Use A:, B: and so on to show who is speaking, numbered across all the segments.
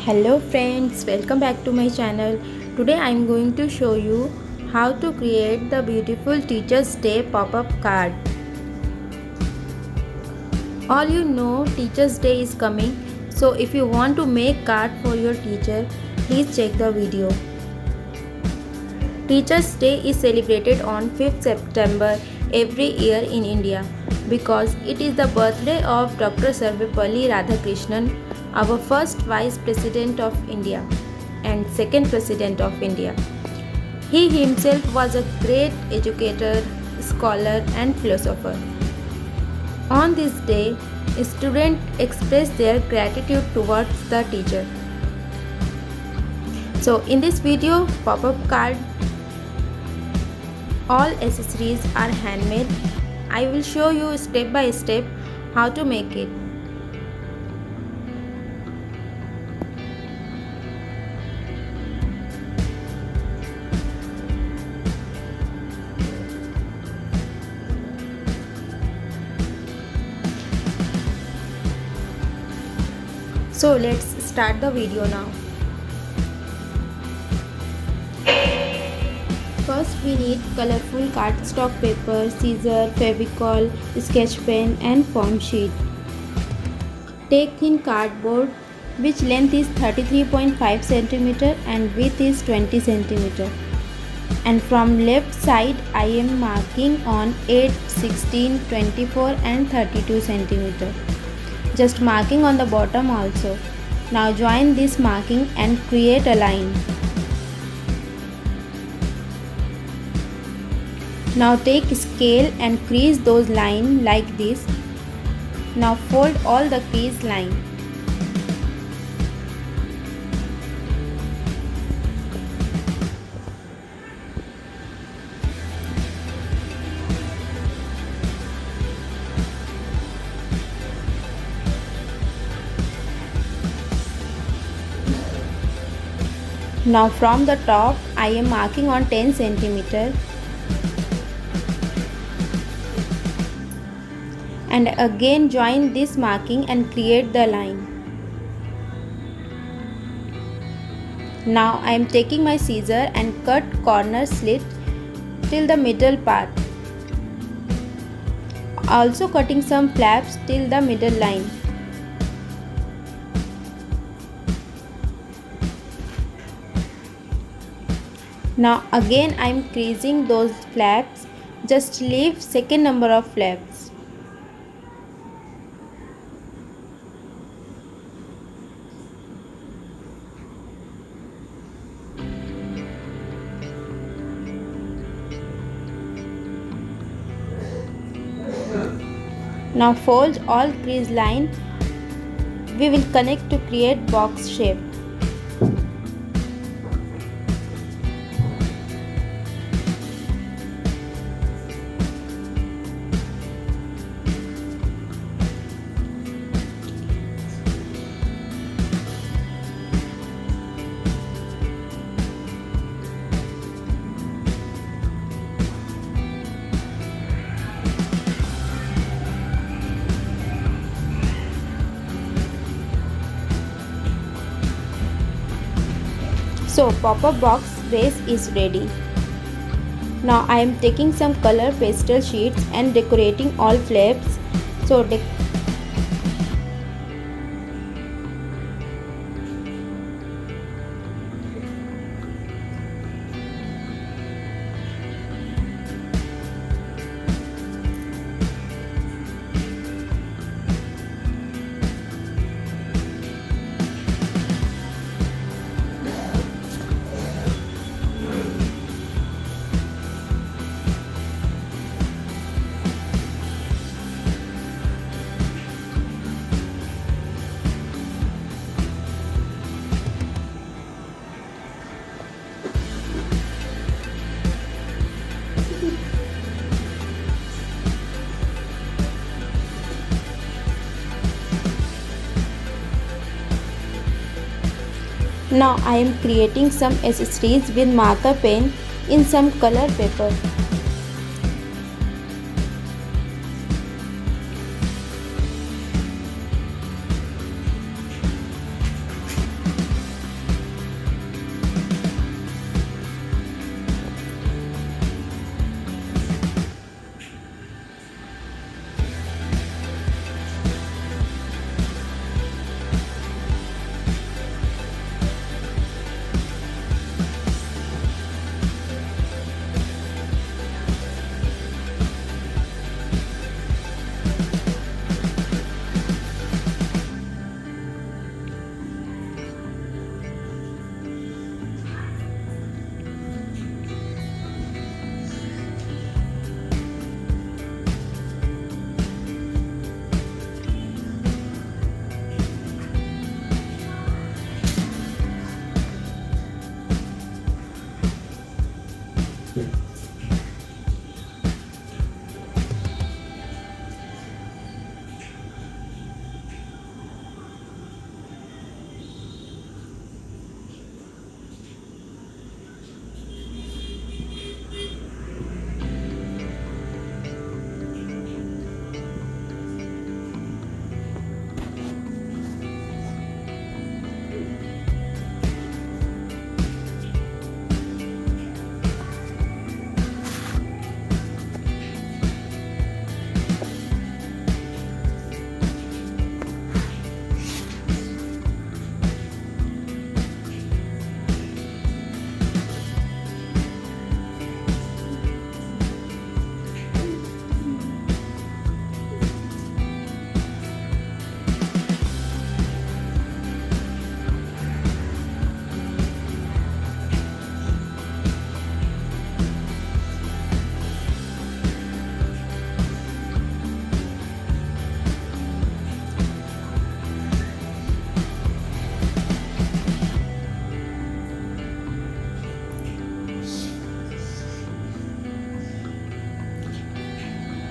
A: Hello friends, welcome back to my channel. Today I am going to show you how to create the beautiful Teachers Day pop-up card. All you know, Teachers Day is coming, so if you want to make card for your teacher, please check the video. Teachers Day is celebrated on 5th September every year in India because it is the birthday of Dr. Sarvepalli Radhakrishnan, our first Vice President of India and second President of India. He himself was a great educator, scholar and philosopher. On this day, students express their gratitude towards the teacher. So in this video, pop-up card, all accessories are handmade. I will show you step by step how to make it. So let's start the video now. First we need colorful cardstock paper, scissor, fevicol, sketch pen and foam sheet. Take thin cardboard which length is 33.5 cm and width is 20 cm. And from left side I am marking on 8, 16, 24 and 32 cm. Just marking on the bottom also. Now join this marking and create a line. Now take scale and crease those lines like this. Now fold all the crease line. Now from the top I am marking on 10 cm. And again join this marking and create the line. Now I am taking my scissor and cut corner slit till the middle part. Also cutting some flaps till the middle line. Now again I am creasing those flaps. Just leave second number of flaps. Now fold all crease line. We will connect to create box shape. So pop-up box base is ready. Now I am taking some color pastel sheets and decorating all flaps. So now I am creating some accessories with marker pen in some color paper.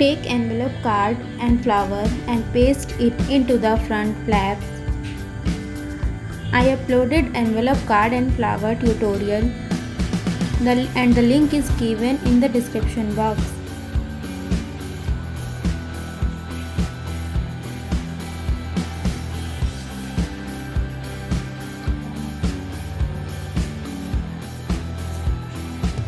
A: take envelope card and flower and paste it into the front flaps. I uploaded envelope card and flower tutorial and the link is given in the description box.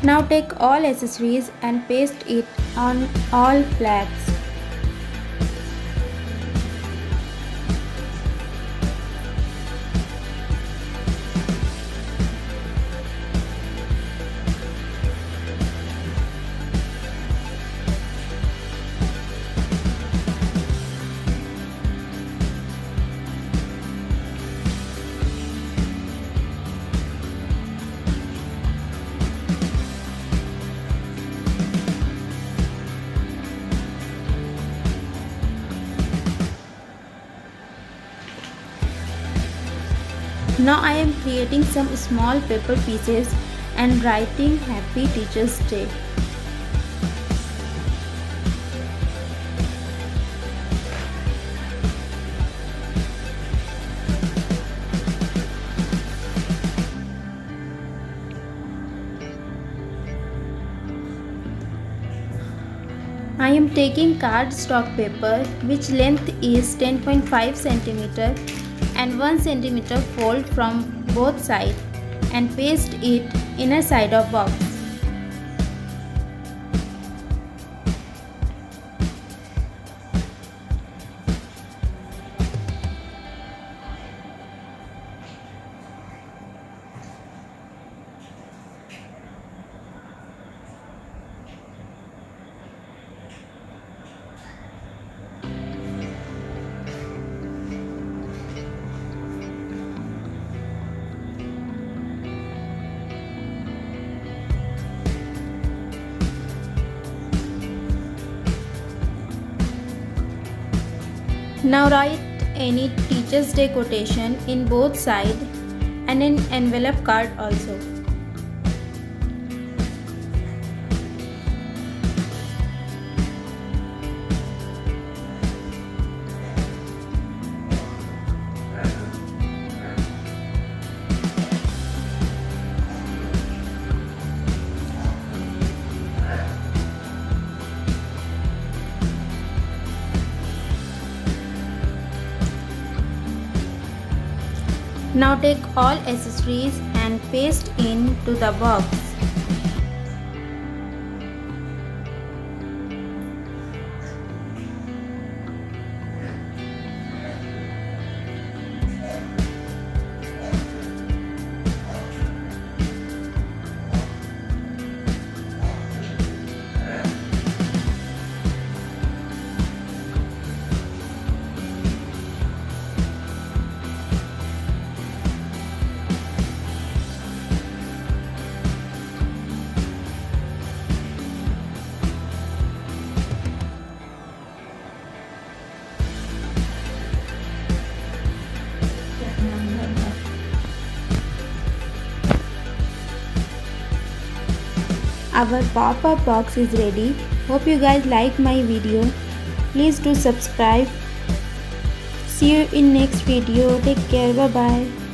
A: Now take all accessories and paste it on all flaps. Now I am creating some small paper pieces and writing Happy Teachers Day. I am taking cardstock paper which length is 10.5 cm and 1 cm fold from both sides and paste it inner side of box. Now write any Teachers Day quotation in both sides and an envelope card also. Now take all accessories and paste into the box. Our pop-up box is ready. Hope you guys like my video. Please do subscribe. See you in next video. Take care. Bye bye.